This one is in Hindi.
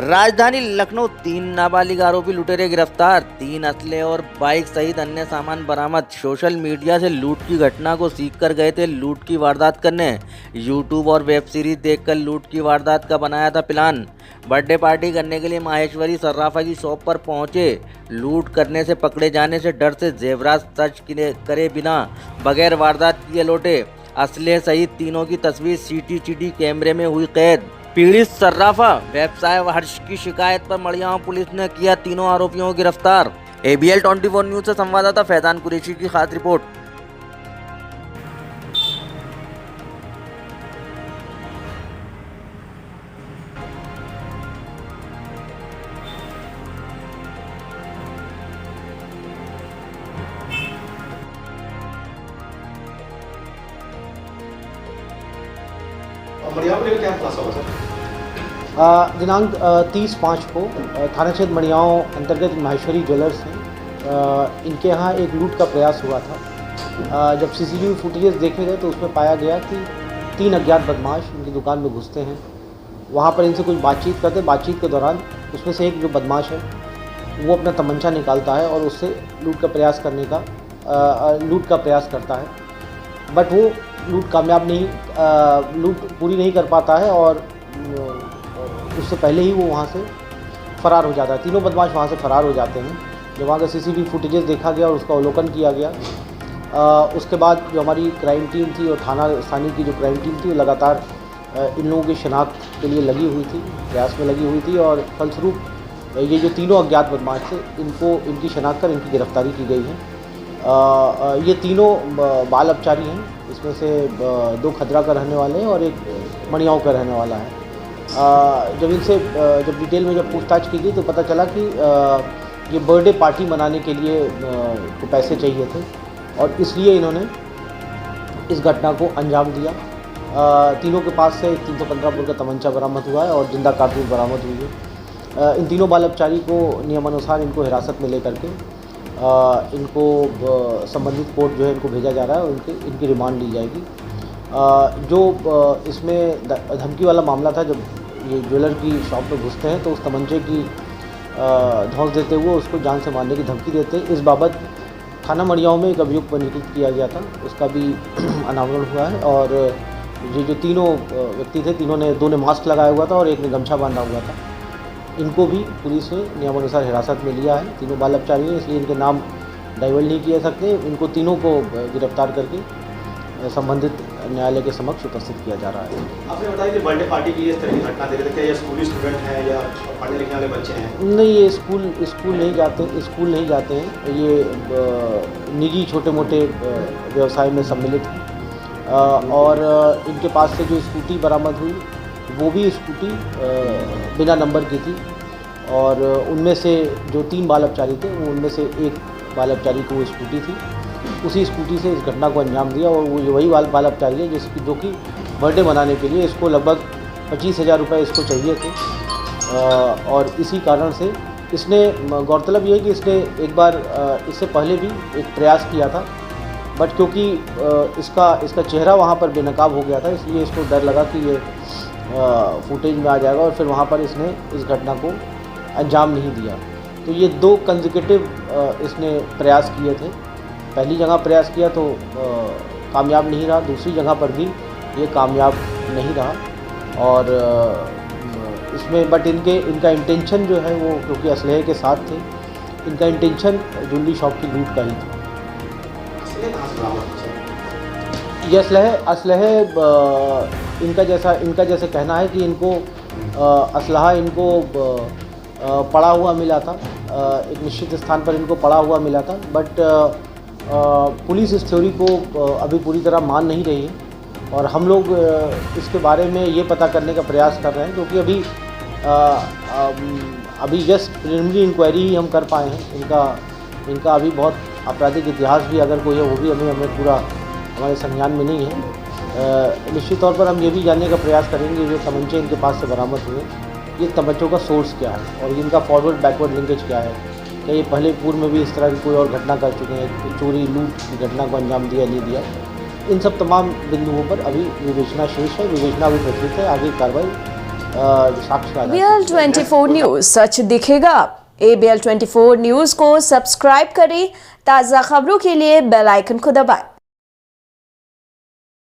राजधानी लखनऊ 3 नाबालिग आरोपी लुटेरे गिरफ्तार, 3 असले और बाइक सहित अन्य सामान बरामद। सोशल मीडिया से लूट की घटना को सीख कर गए थे लूट की वारदात करने। यूट्यूब और वेब सीरीज देखकर लूट की वारदात का बनाया था प्लान। बर्थडे पार्टी करने के लिए माहेश्वरी सर्राफा की शॉप पर पहुंचे। लूट करने से पकड़े जाने से डर से जेवरात सर्च करे बिना बगैर वारदात किए लौटे। असले सहित तीनों की तस्वीर सीसीटीवी कैमरे में हुई कैद। पीड़ित सर्राफा व्यवसाय हर्ष की शिकायत पर मड़ियाओं पुलिस ने किया तीनों आरोपियों को गिरफ्तार। ABL 24 न्यूज से संवाददाता फैजान कुरैशी की खास रिपोर्ट। मड़ियाव में क्या खुलासा हुआ सर? दिनांक 30/5 को थाना क्षेत्र मड़ियाओं अंतर्गत माहेश्वरी ज्वेलर्स हैं, इनके यहाँ एक लूट का प्रयास हुआ था। जब CCTV फुटेजेस देखे गए तो उसमें पाया गया कि 3 अज्ञात बदमाश इनकी दुकान में घुसते हैं। वहाँ पर इनसे कुछ बातचीत करते, बातचीत के दौरान उसमें से एक जो बदमाश है वो अपना तमंचा निकालता है और उससे लूट का प्रयास करता है, बट वो लूट कामयाब नहीं, लूट पूरी नहीं कर पाता है और उससे पहले ही वो वहाँ से फ़रार हो जाता है। तीनों बदमाश वहाँ से फ़रार हो जाते हैं। जब वहाँ का CCTV फुटेजेस देखा गया और उसका अवलोकन किया गया, उसके बाद जो हमारी क्राइम टीम थी और थाना स्थानीय की जो क्राइम टीम थी वो लगातार इन लोगों की शनाख्त के लिए लगी हुई थी, प्रयास में लगी हुई थी और फलस्वरूप ये जो तीनों अज्ञात बदमाश थे इनकी शनाख्त कर इनकी गिरफ्तारी की गई है। ये तीनों बाल अपचारी हैं। इसमें से 2 खदरा का रहने वाले हैं और एक मड़ियाओं का रहने वाला है। जब डिटेल में पूछताछ की गई तो पता चला कि ये बर्थडे पार्टी मनाने के लिए को पैसे चाहिए थे और इसलिए इन्होंने इस घटना को अंजाम दिया। तीनों के पास से 315 बोर का तमंचा बरामद हुआ है और जिंदा कारतूस बरामद हुई है। इन तीनों बाल अपचारी को नियमानुसार इनको हिरासत में लेकर के इनको संबंधित कोर्ट जो है इनको भेजा जा रहा है और इनकी रिमांड ली जाएगी। इसमें धमकी वाला मामला था, जब ये ज्वेलर की शॉप में घुसते हैं तो उस तमंचे की धौंस देते हुए उसको जान से मारने की धमकी देते हैं। इस बाबत थाना मड़ियाओं में एक अभियुक्त पंजीकृत किया गया था, उसका भी अनावरण हुआ है। और ये जो तीनों व्यक्ति थे, 2 ने मास्क लगाया हुआ था और एक ने गमछा बांधा हुआ था। इनको भी पुलिस ने नियमानुसार हिरासत में लिया है। तीनों बाल अपचारी हैं, इसलिए इनके नाम डाइवर्ट नहीं किए सकते। इनको तीनों को गिरफ्तार करके संबंधित न्यायालय के समक्ष उपस्थित किया जा रहा है। आपने बताया कि बर्थडे पार्टी की इस तरह की घटना दे रहे थे, क्या ये स्कूली स्टूडेंट हैं या पढ़ने लिखने वाले बच्चे हैं? नहीं, ये स्कूल नहीं जाते हैं। ये निजी छोटे मोटे व्यवसाय में सम्मिलित हैं और इनके पास से जो स्कूटी बरामद हुई वो भी स्कूटी बिना नंबर की थी और उनमें से जो 3 बाल अपचारी थे उनमें से एक बाल अपचारी को वो स्कूटी थी। उसी स्कूटी से इस घटना को अंजाम दिया और वो वही बाल अपचारी है जो कि बर्थडे मनाने के लिए इसको लगभग 25,000 रुपये इसको चाहिए थे। और इसी कारण से इसने, गौरतलब ये है कि इसने एक बार इससे पहले भी एक प्रयास किया था, बट क्योंकि इसका चेहरा वहाँ पर बेनकाब हो गया था, इसलिए इसको डर लगा कि ये फुटेज में आ जाएगा और फिर वहाँ पर इसने इस घटना को अंजाम नहीं दिया। तो ये 2 कंसेक्यूटिव इसने प्रयास किए थे। पहली जगह प्रयास किया तो कामयाब नहीं रहा, दूसरी जगह पर भी ये कामयाब नहीं रहा और इसमें बट इनका इंटेंशन जो है वो, क्योंकि असलहे के साथ थे, इनका इंटेंशन ज्वेलरी शॉप की लूट का ही था। ये असलहे इनका जैसा कहना है कि इनको असलहा इनको पड़ा हुआ मिला था, एक निश्चित स्थान पर इनको पड़ा हुआ मिला था, बट पुलिस इस थ्योरी को अभी पूरी तरह मान नहीं रही है और हम लोग इसके बारे में ये पता करने का प्रयास कर रहे हैं, क्योंकि अभी जस्ट प्रिलिमिनरी इंक्वायरी ही हम कर पाए हैं। इनका अभी बहुत आपराधिक इतिहास भी अगर कोई है वो भी हमें पूरा हमारे संज्ञान में नहीं है। निश्चित तौर पर हम ये भी जानने का प्रयास करेंगे जो तमंचे इनके पास से बरामद हुए, ये तमंचों का सोर्स क्या है और इनका फॉरवर्ड बैकवर्ड लिंकेज क्या है। क्या ये पहले पूर्व में भी इस तरह की कोई और घटना कर चुके हैं, चोरी लूट की घटना को अंजाम दिया नहीं दिया। इन सब तमाम बिंदुओं पर अभी विवेचना शेष है, विवेचना अभी प्रचलित है, आगे कार्रवाई साक्ष्य आधार। ABL 24 न्यूज, सच दिखेगा। ABL 24 न्यूज को सब्सक्राइब करें। ताज़ा खबरों के लिए बेल आइकन को दबाएं।